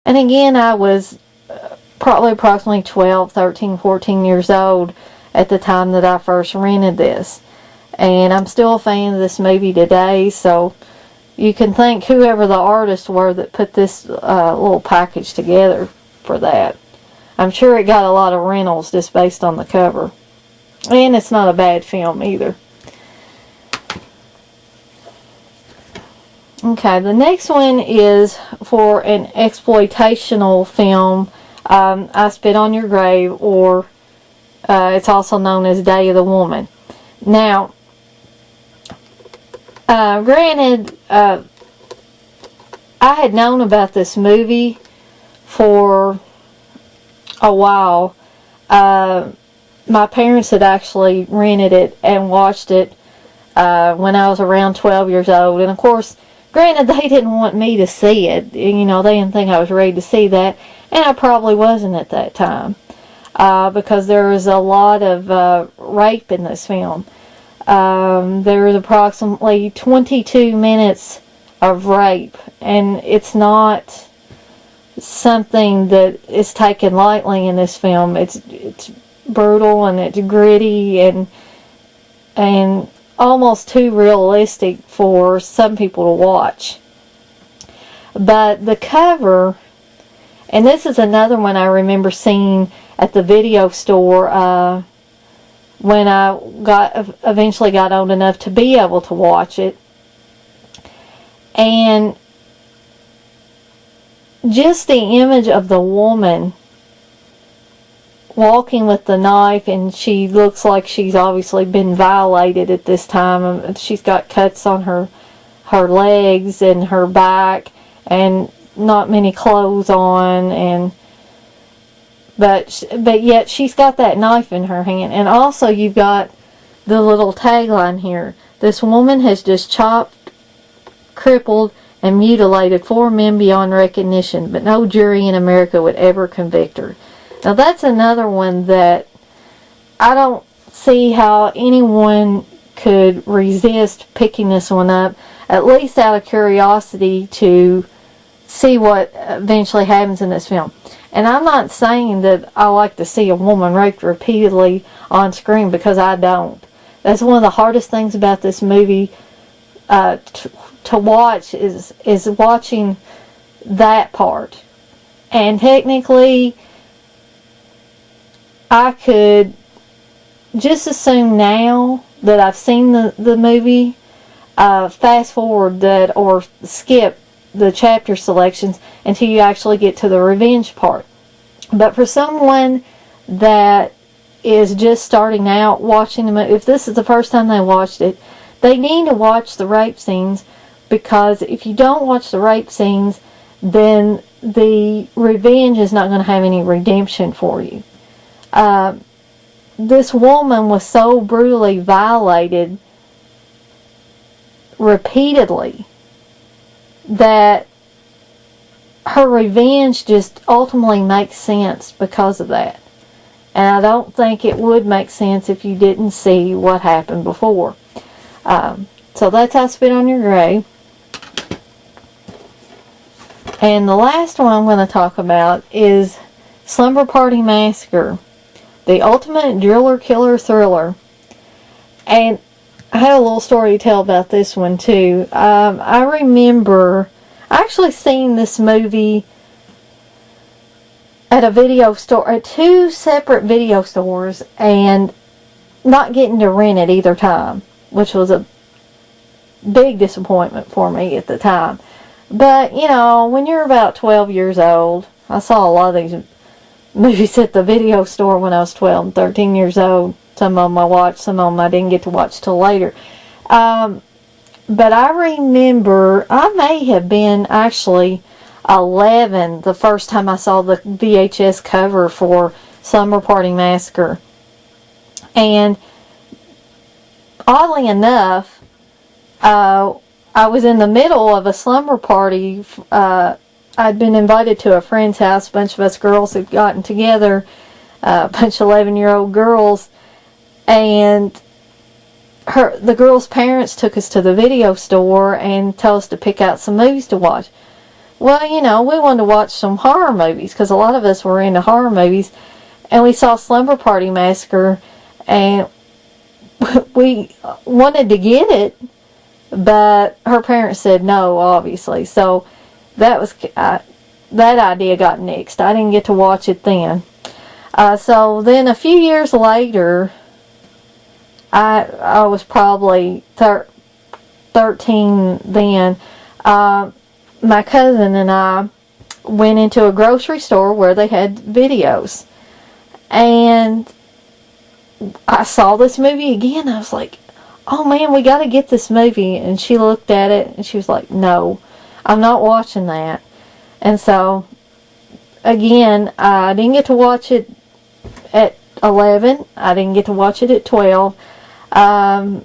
And again, I was probably approximately 12, 13, 14 years old at the time that I first rented this. And I'm still a fan of this movie today, so you can thank whoever the artists were that put this little package together for that. I'm sure it got a lot of rentals just based on the cover. And it's not a bad film either. Okay, the next one is for an exploitational film, I Spit on Your Grave, or it's also known as Day of the Woman. Now, granted, I had known about this movie for a while. My parents had actually rented it and watched it when I was around 12 years old. And of course, granted, they didn't want me to see it. You know, they didn't think I was ready to see that. And I probably wasn't at that time. Because there is a lot of rape in this film. There is approximately 22 minutes of rape. And it's not something that is taken lightly in this film. It's brutal and it's gritty and almost too realistic for some people to watch. But the cover, and this is another one I remember seeing at the video store when I eventually got old enough to be able to watch it. And just the image of the woman walking with the knife, and she looks like she's obviously been violated at this time. She's got cuts on her legs and her back, and not many clothes on, but yet she's got that knife in her hand. And also you've got the little tagline here: this woman has just chopped, crippled, and mutilated 4 men beyond recognition, but no jury in America would ever convict her. Now that's another one that I don't see how anyone could resist picking this one up, at least out of curiosity to see what eventually happens in this film. And I'm not saying that I like to see a woman raped repeatedly on screen, because I don't. That's one of the hardest things about this movie to watch is watching that part. And technically, I could just as soon now that I've seen the movie fast forward that or skip the chapter selections until you actually get to the revenge part. But for someone that is just starting out watching the movie, if this is the first time they watched it, they need to watch the rape scenes, because if you don't watch the rape scenes, then the revenge is not going to have any redemption for you. This woman was so brutally violated repeatedly that her revenge just ultimately makes sense because of that. And I don't think it would make sense if you didn't see what happened before. So that's I Spit on Your Grave. And the last one I'm going to talk about is Slumber Party Massacre, the ultimate driller killer thriller. And I had a little story to tell about this one too. I remember actually seeing this movie at a video store, at 2 separate video stores, and not getting to rent it either time, which was a big disappointment for me at the time. But, you know, when you're about 12 years old, I saw a lot of these movies at the video store when I was 12 and 13 years old. Some of them I watched, some of them I didn't get to watch till later. But I remember, I may have been actually 11 the first time I saw the VHS cover for Slumber Party Massacre. And oddly enough, I was in the middle of a slumber party. I'd been invited to a friend's house. A bunch of us girls had gotten together, a bunch of 11-year-old girls, and the girl's parents took us to the video store and told us to pick out some movies to watch. Well, you know, we wanted to watch some horror movies because a lot of us were into horror movies. And we saw Slumber Party Massacre, and we wanted to get it, but her parents said no, obviously. So that was that idea got nixed. I didn't get to watch it then. So then a few years later, I was probably 13 then. My cousin and I went into a grocery store where they had videos. And I saw this movie again. I was like, oh man, we got to get this movie. And she looked at it and she was like, no, I'm not watching that. And so, again, I didn't get to watch it at 11. I didn't get to watch it at 12. And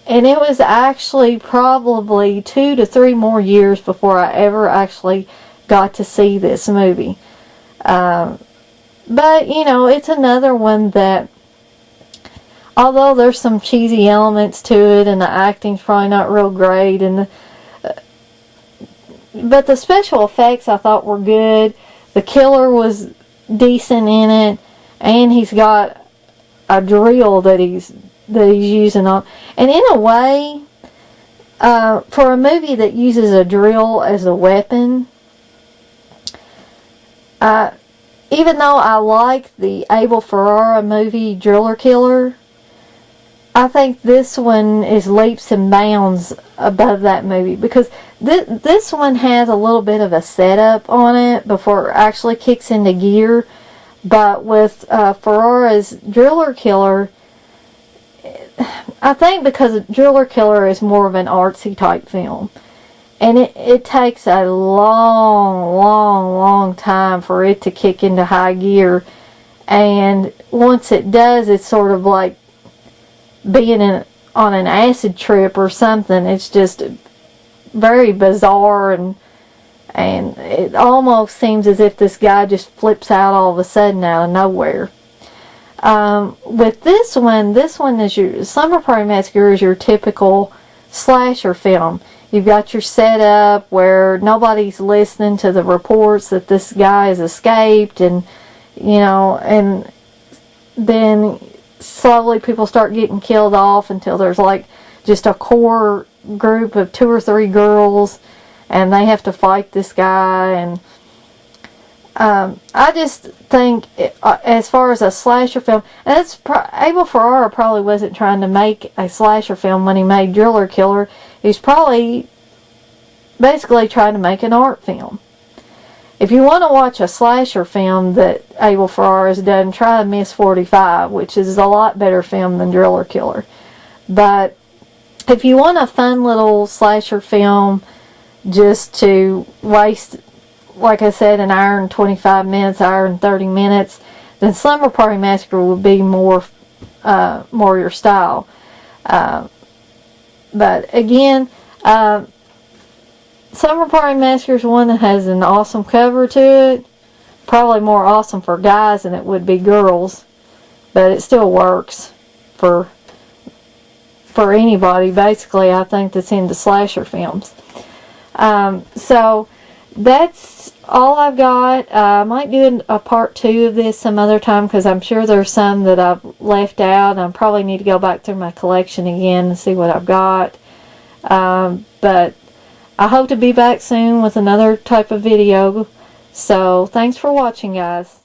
it was actually probably 2 to 3 more years before I ever actually got to see this movie. But, you know, it's another one that, although there's some cheesy elements to it and the acting's probably not real great, but the special effects I thought were good. The killer was decent in it, and he's got a drill that he's using on. And in a way, for a movie that uses a drill as a weapon, even though I like the Abel Ferrara movie Driller Killer, I think this one is leaps and bounds above that movie, because this one has a little bit of a setup on it before it actually kicks into gear. But with Ferrara's Driller Killer, I think because Driller Killer is more of an artsy type film. And it takes a long time for it to kick into high gear. And once it does, it's sort of like being on an acid trip or something. It's just very bizarre, and it almost seems as if this guy just flips out all of a sudden out of nowhere. With this one is your Slumber Party Massacre is your typical slasher film. You've got your setup where nobody's listening to the reports that this guy has escaped, and you know, and then slowly people start getting killed off until there's like just a core group of 2 or 3 girls, and they have to fight this guy. And I just think, as far as a slasher film, and it's Abel Ferrara probably wasn't trying to make a slasher film when he made Driller Killer. He's probably basically trying to make an art film. If you want to watch a slasher film that Abel Ferrara has done, try Miss 45, which is a lot better film than Driller Killer. But if you want a fun little slasher film just to waste, like I said, an hour and 25 minutes, hour and 30 minutes, then Slumber Party Massacre would be more your style. But again, Slumber Party Massacre is one that has an awesome cover to it. Probably more awesome for guys than it would be girls, but it still works for anybody, basically, I think, that's into slasher films. So that's all I've got. I might do a part 2 of this some other time, because I'm sure there's some that I've left out. I probably need to go back through my collection again and see what I've got. But I hope to be back soon with another type of video. So thanks for watching, guys.